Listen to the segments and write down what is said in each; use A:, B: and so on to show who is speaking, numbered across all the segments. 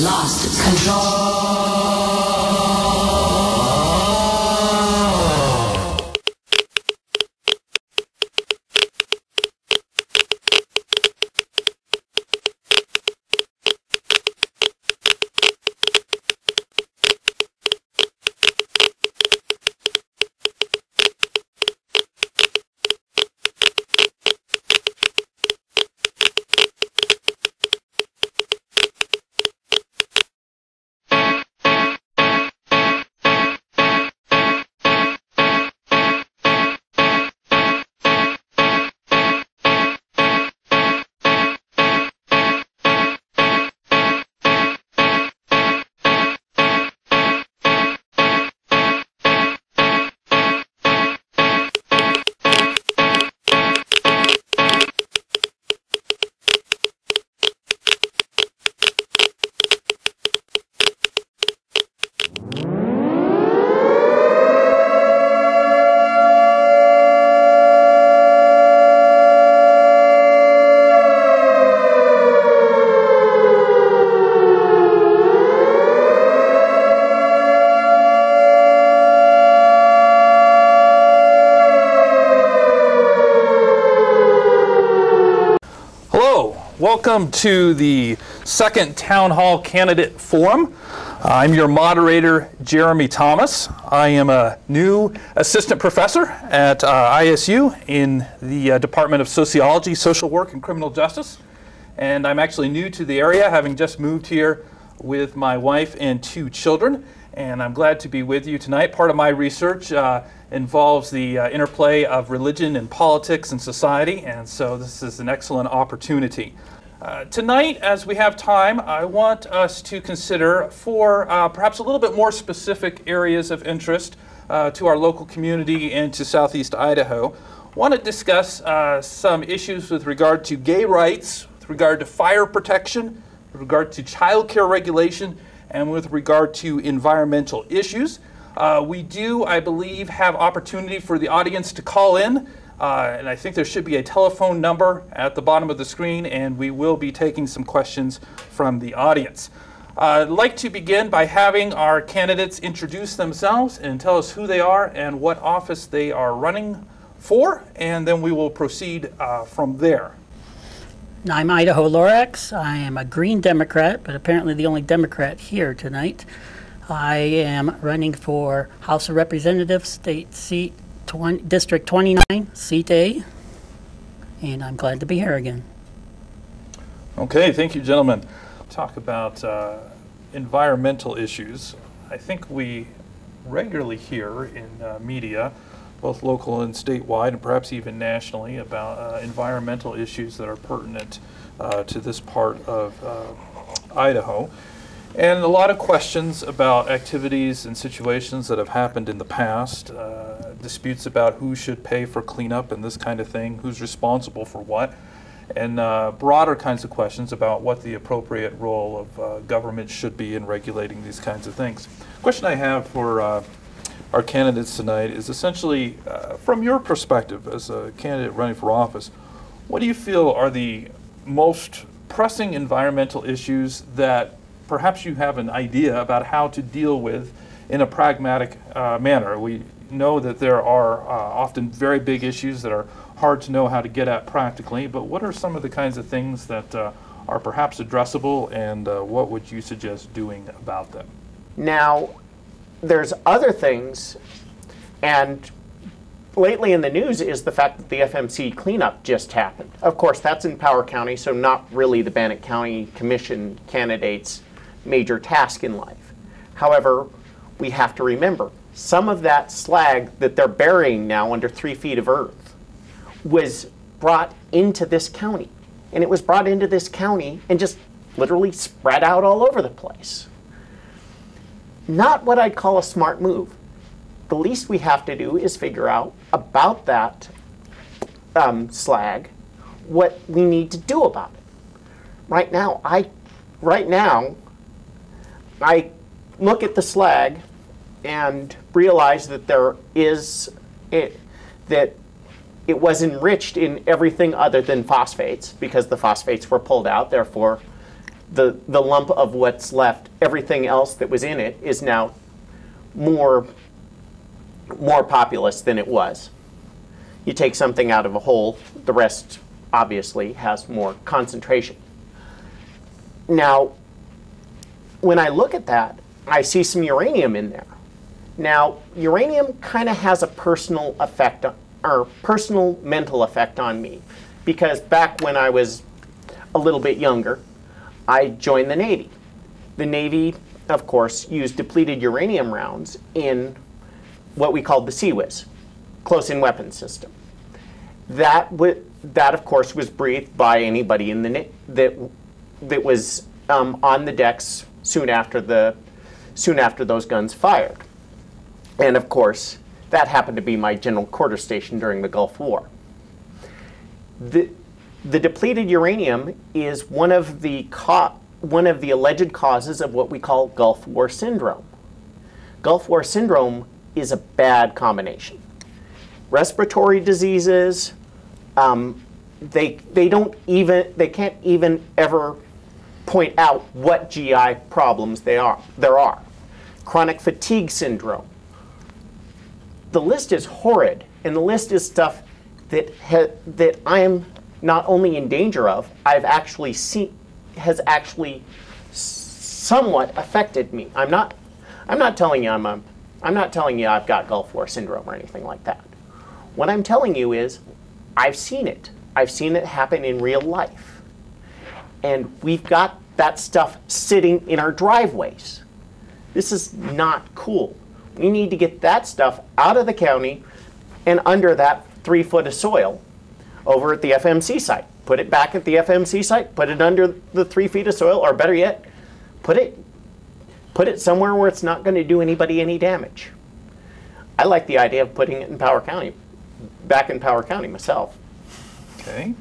A: lost control.
B: Welcome to the second Town Hall Candidate Forum. I'm your moderator, Jeremy Thomas. I am a new assistant professor at ISU in the Department of Sociology, Social Work, and Criminal Justice. And I'm actually new to the area, having just moved here with my wife and 2 children. And I'm glad to be with you tonight. Part of my research involves the interplay of religion and politics and society, and so this is an excellent opportunity. Tonight, as we have time, I want us to consider 4 perhaps a little bit more specific areas of interest to our local community and to Southeast Idaho. I want to discuss some issues with regard to gay rights, with regard to fire protection, with regard to child care regulation, and with regard to environmental issues. We do, I believe, have opportunity for the audience to call in, and I think there should be a telephone number at the bottom of the screen, and we will be taking some questions from the audience. I'd like to begin by having our candidates introduce themselves and tell us who they are and what office they are running for, and then we will proceed from there.
C: I'm Idaho Lorax. I am a Green Democrat, but apparently the only Democrat here tonight. I am running for House of Representatives, State Seat District 29, Seat A, and I'm glad to be here again.
B: Okay, thank you, gentlemen. Talk about environmental issues. I think we regularly hear in media, both local and statewide, and perhaps even nationally, about environmental issues that are pertinent to this part of Idaho. And a lot of questions about activities and situations that have happened in the past, disputes about who should pay for cleanup and this kind of thing, who's responsible for what, and broader kinds of questions about what the appropriate role of government should be in regulating these kinds of things. The question I have for our candidates tonight is essentially, from your perspective as a candidate running for office, what do you feel are the most pressing environmental issues that perhaps you have an idea about how to deal with in a pragmatic manner? We know that there are often very big issues that are hard to know how to get at practically, but what are some of the kinds of things that are perhaps addressable, and what would you suggest doing about them?
D: Now, there's other things, and lately in the news is the fact that the FMC cleanup just happened. Of course, that's in Power County, so not really the Bannock County Commission candidates' major task in life. However, we have to remember, some of that slag that they're burying now under 3 feet of earth was brought into this county. And it was brought into this county and just literally spread out all over the place. Not what I'd call a smart move. The least we have to do is figure out about that slag, what we need to do about it. Right now, I look at the slag and realize that that it was enriched in everything other than phosphates, because the phosphates were pulled out. Therefore, the lump of what's left, everything else that was in it is now more populous than it was. You take something out of a hole, the rest obviously has more concentration. Now, when I look at that, I see some uranium in there. Now, uranium kind of has a personal effect, or personal mental effect on me, because back when I was a little bit younger, I joined the Navy. The Navy, of course, used depleted uranium rounds in what we called the CWIS, close-in weapons system. That, of course, was breathed by anybody in the that was on the decks soon after those guns fired. And of course, that happened to be my general quarter station during the Gulf War. The depleted uranium is one of the alleged causes of what we call Gulf War syndrome. Gulf War syndrome is a bad combination. Respiratory diseases, they can't even ever point out what GI problems there are. Chronic fatigue syndrome. The list is horrid, and the list is stuff that I am not only in danger of, has actually somewhat affected me. I'm not telling you I've got Gulf War syndrome or anything like that. What I'm telling you is I've seen it. I've seen it happen in real life. And we've got that stuff sitting in our driveways. This is not cool. We need to get that stuff out of the county and under that 3 foot of soil over at the FMC site. Put it back at the FMC site, put it under the 3 feet of soil, or better yet, put it somewhere where it's not going to do anybody any damage. I like the idea of putting it in Power County, back in Power County myself.
B: Okay.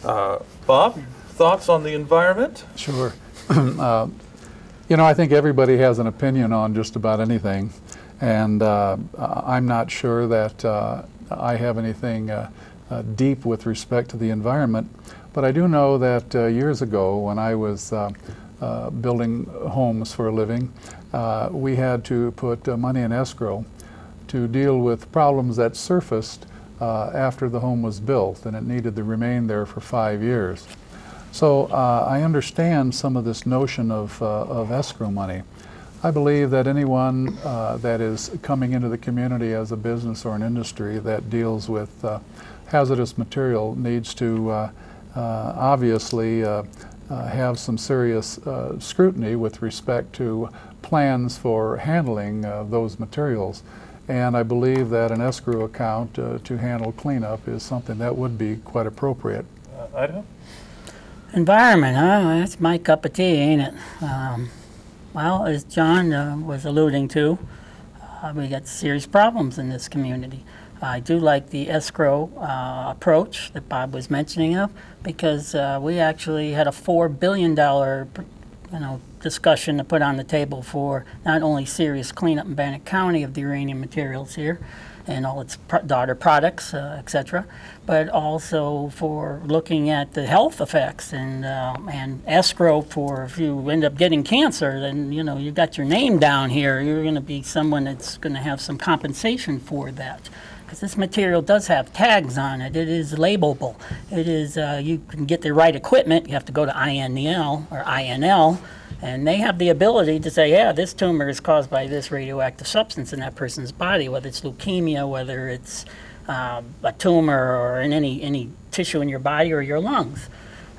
B: Bob, thoughts on the environment?
E: Sure. I think everybody has an opinion on just about anything, and I'm not sure that I have anything deep with respect to the environment, but I do know that years ago when I was building homes for a living, we had to put money in escrow to deal with problems that surfaced after the home was built, and it needed to remain there for 5 years. So I understand some of this notion of escrow money. I believe that anyone that is coming into the community as a business or an industry that deals with hazardous material needs to obviously have some serious scrutiny with respect to plans for handling those materials. And I believe that an escrow account to handle cleanup is something that would be quite appropriate.
B: Idaho?
C: Environment, huh? That's my cup of tea, ain't it? Well, as John was alluding to, we got serious problems in this community. I do like the escrow approach that Bob was mentioning of, because we actually had a $4 billion discussion to put on the table for not only serious cleanup in Bannock County of the uranium materials here and all its daughter products, etc., but also for looking at the health effects and escrow for if you end up getting cancer, then you've got your name down here. You're going to be someone that's going to have some compensation for that. Because this material does have tags on it. It is labelable. It is, you can get the right equipment. You have to go to INL or INL, and they have the ability to say, yeah, this tumor is caused by this radioactive substance in that person's body, whether it's leukemia, whether it's a tumor or in any tissue in your body or your lungs.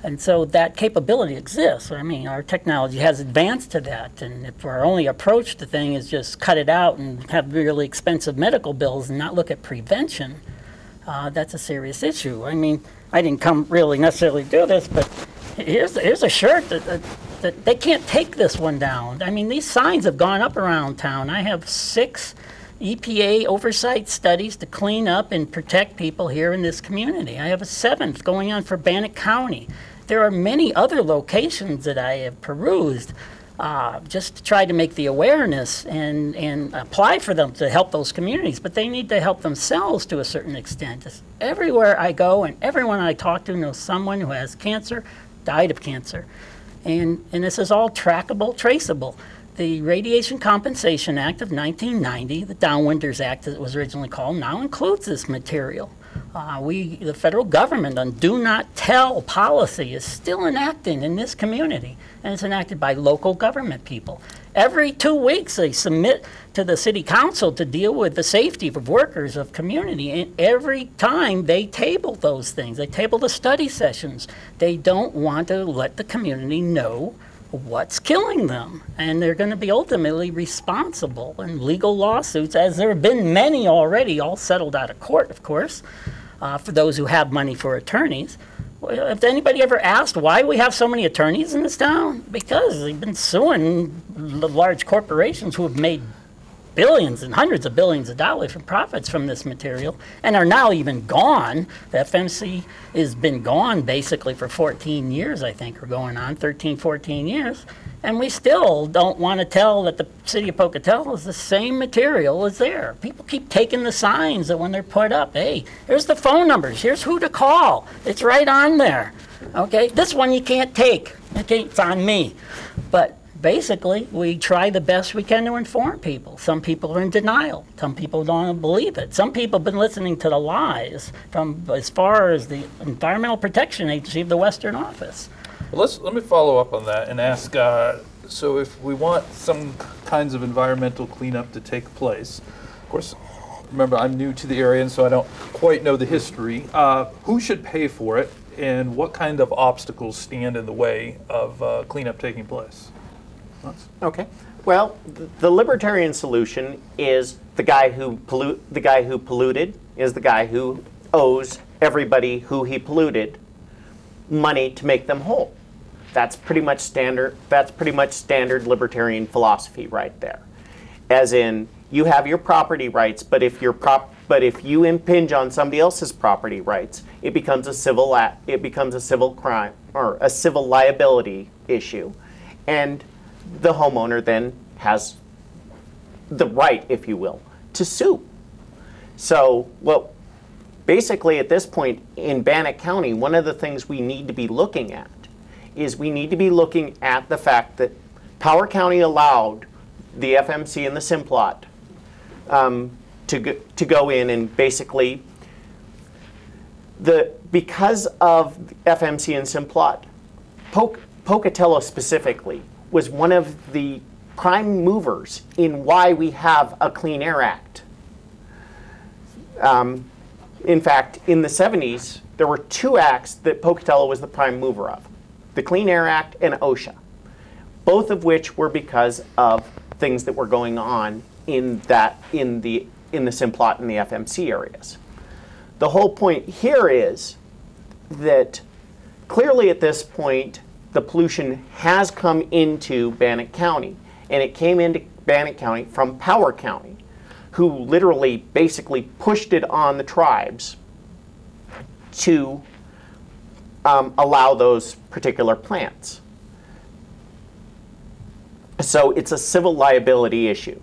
C: And so that capability exists. I mean, our technology has advanced to that. And if our only approach to thing is just cut it out and have really expensive medical bills and not look at prevention, that's a serious issue. I mean, I didn't come really necessarily do this, but here's a shirt that they can't take this one down. I mean, these signs have gone up around town. I have 6 EPA oversight studies to clean up and protect people here in this community. I have a 7th going on for Bannock County. There are many other locations that I have perused just to try to make the awareness and apply for them to help those communities, but they need to help themselves to a certain extent. Everywhere I go and everyone I talk to knows someone who has cancer, died of cancer. And this is all trackable, traceable. The Radiation Compensation Act of 1990, the Downwinders Act as it was originally called, now includes this material. The federal government on do not tell policy is still enacted in this community, and it's enacted by local government people. Every 2 weeks they submit to the city council to deal with the safety of workers of community, and every time they table those things. They table the study sessions. They don't want to let the community know what's killing them, and they're going to be ultimately responsible in legal lawsuits, as there have been many already, all settled out of court, of course, for those who have money for attorneys. If anybody ever asked why we have so many attorneys in this town? Because they've been suing the large corporations who have made billions and hundreds of billions of dollars from profits from this material and are now even gone. The FMC has been gone basically for 14 years, I think, or going on 13, 14 years. And we still don't want to tell that the city of Pocatello is the same material as there. People keep taking the signs that when they're put up, hey, here's the phone numbers, here's who to call. It's right on there. Okay, this one you can't take. Okay, it's on me. But basically, we try the best we can to inform people. Some people are in denial. Some people don't believe it. Some people have been listening to the lies from as far as the Environmental Protection Agency of the Western Office.
B: Well, let me follow up on that and ask, so if we want some kinds of environmental cleanup to take place, of course, remember I'm new to the area and so I don't quite know the history, who should pay for it and what kind of obstacles stand in the way of cleanup taking place?
D: Okay. Well, the libertarian solution is the guy who polluted is the guy who owes everybody who he polluted money to make them whole. That's pretty much standard. That's pretty much standard libertarian philosophy right there. As in, you have your property rights, but if you impinge on somebody else's property rights, it becomes a civil crime or a civil liability issue, and the homeowner then has the right, if you will, to sue. So, well, basically at this point in Bannock County, one of the things we need to be looking at is we need to be looking at the fact that Power County allowed the FMC and the Simplot to go in and basically, because of FMC and Simplot, Pocatello specifically was one of the prime movers in why we have a Clean Air Act. In fact, in the 70s, there were 2 acts that Pocatello was the prime mover of, the Clean Air Act and OSHA, both of which were because of things that were going on in the Simplot and the FMC areas. The whole point here is that clearly at this point, the pollution has come into Bannock County, and it came into Bannock County from Power County, who literally basically pushed it on the tribes to allow those particular plants. So it's a civil liability issue.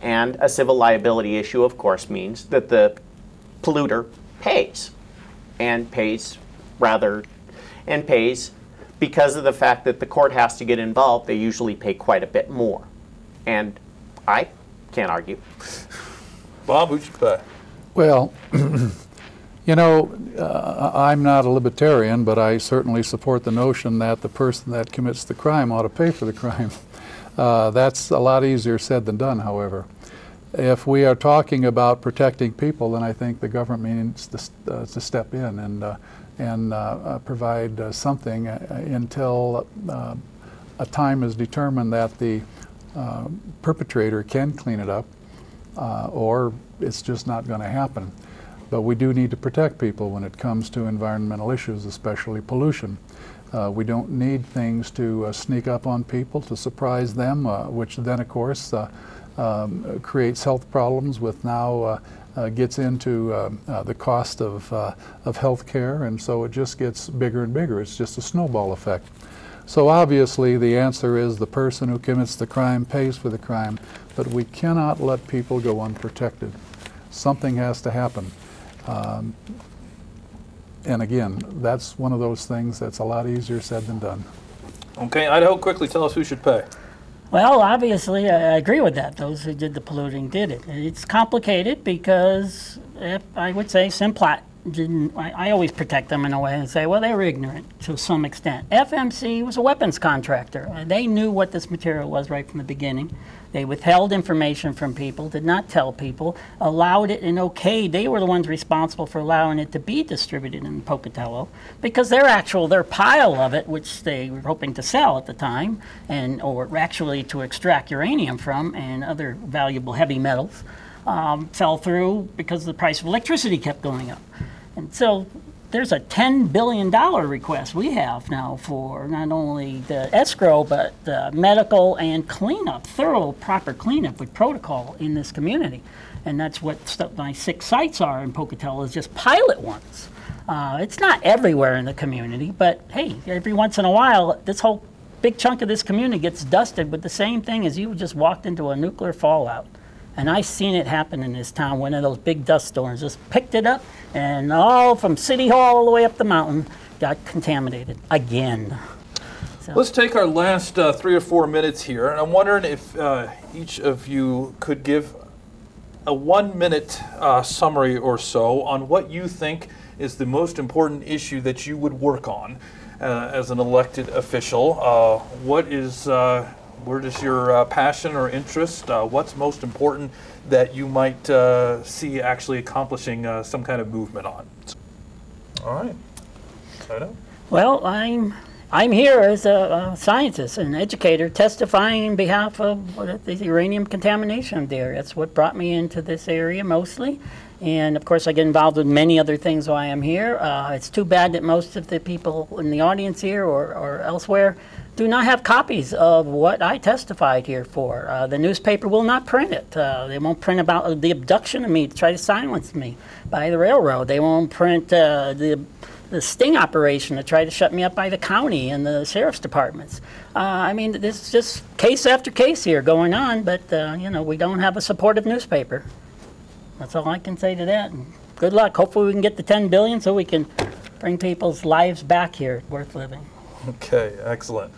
D: And a civil liability issue, of course, means that the polluter pays, and pays because of the fact that the court has to get involved. They usually pay quite a bit more. And I can't argue.
B: Bob, who'd you pay?
E: Well, you know, I'm not a libertarian, but I certainly support the notion that the person that commits the crime ought to pay for the crime. That's a lot easier said than done, however. If we are talking about protecting people, then I think the government needs to step in and provide something until a time is determined that the perpetrator can clean it up, or it's just not going to happen. But we do need to protect people when it comes to environmental issues, especially pollution. We don't need things to sneak up on people, to surprise them, which then, of course, creates health problems with now gets into the cost of health care, and so it just gets bigger and bigger. It's just a snowball effect. So obviously the answer is the person who commits the crime pays for the crime, but we cannot let people go unprotected. Something has to happen. And again, that's one of those things that's a lot easier said than done.
B: Okay, Idaho, quickly tell us who should pay.
C: Well, obviously, I agree with that. Those who did the polluting did it. It's complicated because I would say Simplat didn't. I always protect them in a way and say, well, they were ignorant to some extent. FMC was a weapons contractor. They knew what this material was right from the beginning. They withheld information from people, did not tell people, allowed it and okayed. They were the ones responsible for allowing it to be distributed in Pocatello because their pile of it, which they were hoping to sell at the time, or actually to extract uranium from and other valuable heavy metals, fell through because the price of electricity kept going up. And so there's a $10 billion request we have now for not only the escrow, but the medical and cleanup, thorough, proper cleanup with protocol in this community. And that's what my 6 sites are in Pocatello, is just pilot ones. It's not everywhere in the community, but hey, every once in a while, this whole big chunk of this community gets dusted with the same thing as you just walked into a nuclear fallout. And I've seen it happen in this town. One of those big dust storms just picked it up, and all from City Hall all the way up the mountain got contaminated again. So.
B: Let's take our last 3 or 4 minutes here, and I'm wondering if each of you could give a 1-minute summary or so on what you think is the most important issue that you would work on as an elected official. Where does your passion or interest, what's most important that you might see actually accomplishing some kind of movement on? All right. Idaho?
C: Well, I'm here as a scientist and educator testifying in behalf of the uranium contamination there. That's what brought me into this area mostly. And of course, I get involved with many other things while I'm here. It's too bad that most of the people in the audience here or elsewhere do not have copies of what I testified here for. The newspaper will not print it. They won't print about the abduction of me to try to silence me by the railroad. They won't print the sting operation to try to shut me up by the county and the sheriff's departments. I mean, there's just case after case here going on, but you know, we don't have a supportive newspaper. That's all I can say to that. And good luck. Hopefully we can get the $10 billion so we can bring people's lives back here worth living.
B: Okay, excellent.